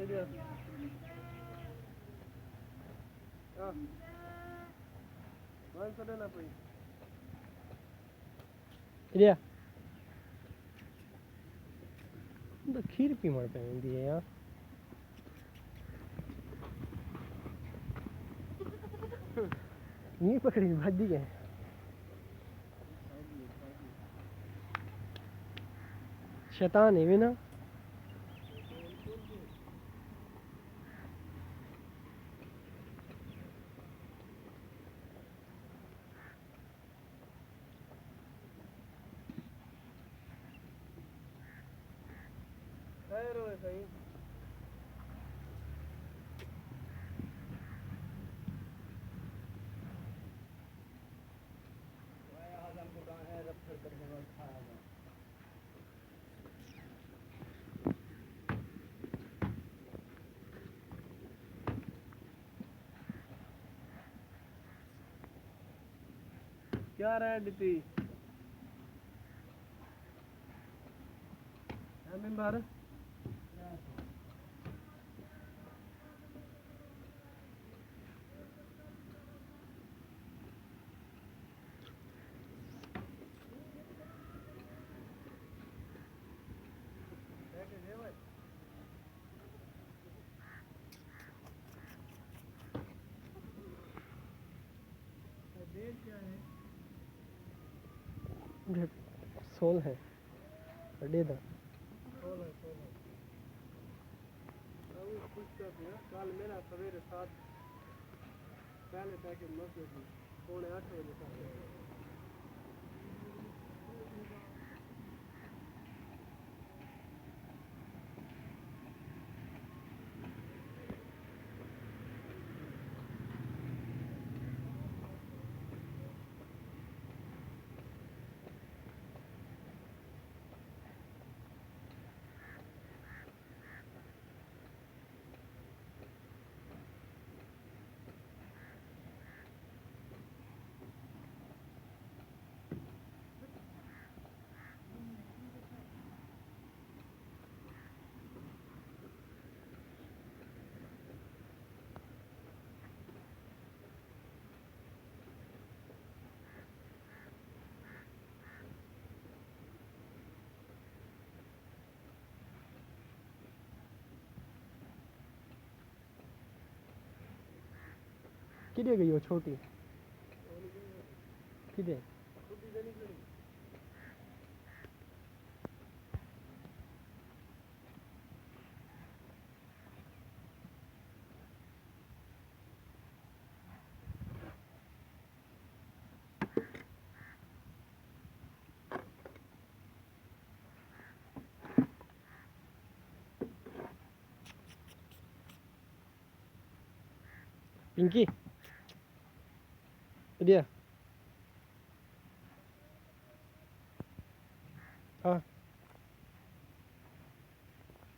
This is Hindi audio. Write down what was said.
idea. Ah, मान तो देना पड़ी. idea. तो खीर पी मर पे दिए यार. नहीं पकड़ी भाग दी गए. शैतान है वे ना. खैर हो सही. क्या रहा है डीपी? हमें बार सोल है. दे दो. कल मेरा सवेरे 7 पहले पैकेट मस्जिद थी 7:45 बजे तक. किधे गई वो छोटी. किधे. पिंकी. idea. हाँ.